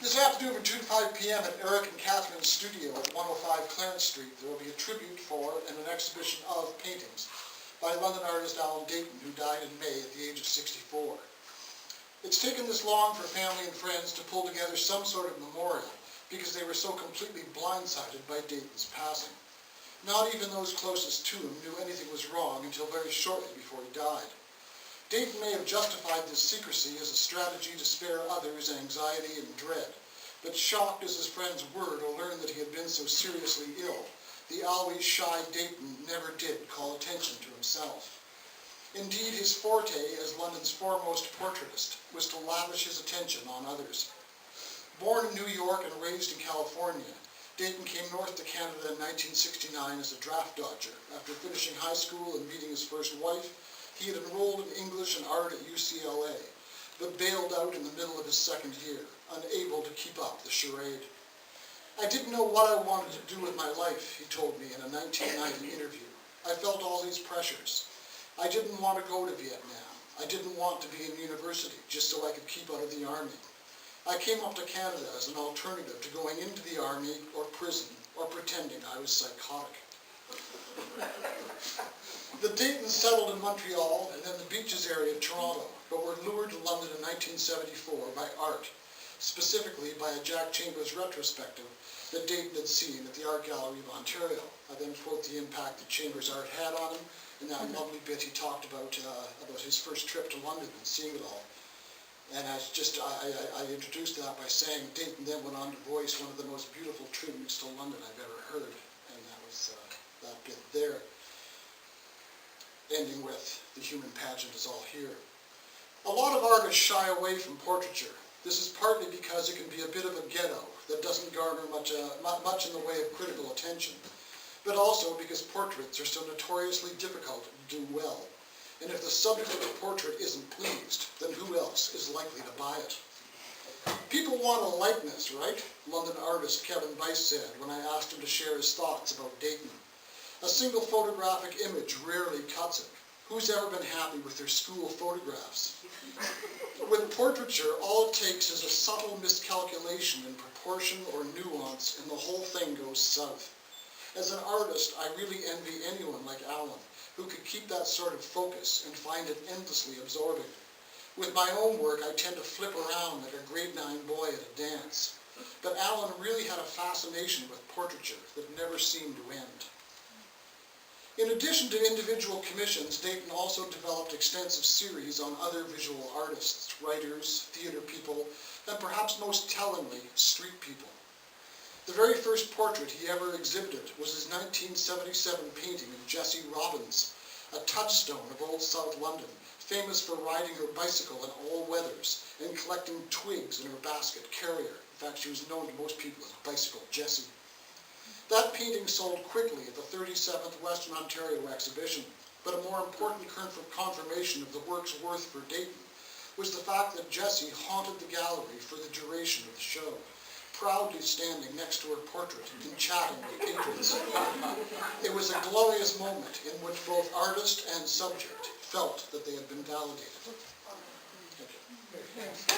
This afternoon from 2 to 5 p.m. at Eric and Catherine's studio at 105 Clarence Street, there will be a tribute for and an exhibition of paintings by London artist Alan Dayton, who died in May at the age of 64. It's taken this long for family and friends to pull together some sort of memorial because they were so completely blindsided by Dayton's passing. Not even those closest to him knew anything was wrong until very shortly before he died. Dayton may have justified this secrecy as a strategy to spare others anxiety and dread, but shocked as his friends were to learn that he had been so seriously ill, the always shy Dayton never did call attention to himself. Indeed, his forte as London's foremost portraitist was to lavish his attention on others. Born in New York and raised in California, Dayton came north to Canada in 1969 as a draft dodger. After finishing high school and meeting his first wife, he had enrolled in English and art at UCLA, but bailed out in the middle of his second year, unable to keep up the charade. "I didn't know what I wanted to do with my life," he told me in a 1990 interview. "I felt all these pressures. I didn't want to go to Vietnam. I didn't want to be in university just so I could keep out of the army. I came up to Canada as an alternative to going into the army or prison or pretending I was psychotic." The Daytons settled in Montreal and then the beaches area of Toronto, but were lured to London in 1974 by art, specifically by a Jack Chambers retrospective that Dayton had seen at the Art Gallery of Ontario. I then quote the impact that Chambers' art had on him in that lovely bit he talked about his first trip to London and seeing it all. And I introduced that by saying Dayton then went on to voice one of the most beautiful tributes to London I've ever heard, and that was that bit there, ending with "the human pageant is all here." A lot of artists shy away from portraiture. This is partly because it can be a bit of a ghetto that doesn't garner much in the way of critical attention, but also because portraits are so notoriously difficult to do well. And if the subject of the portrait isn't pleased, then who else is likely to buy it? "People want a likeness, right?" London artist Kevin Weiss said when I asked him to share his thoughts about Dayton. "A single photographic image rarely cuts it. Who's ever been happy with their school photographs?" With portraiture, all it takes is a subtle miscalculation in proportion or nuance, and the whole thing goes south. As an artist, I really envy anyone like Alan, who could keep that sort of focus and find it endlessly absorbing. With my own work, I tend to flip around like a grade 9 boy at a dance. But Alan really had a fascination with portraiture that never seemed to end. In addition to individual commissions, Dayton also developed extensive series on other visual artists, writers, theater people, and perhaps most tellingly, street people. The very first portrait he ever exhibited was his 1977 painting of Jessie Robbins, a touchstone of Old South London, famous for riding her bicycle in all weathers and collecting twigs in her basket carrier. In fact, she was known to most people as Bicycle Jessie. That painting sold quickly at the 37th Western Ontario exhibition, but a more important confirmation of the work's worth for Dayton was the fact that Jessie haunted the gallery for the duration of the show, proudly standing next to her portrait and chatting with patrons. It was a glorious moment in which both artist and subject felt that they had been validated. Thank you.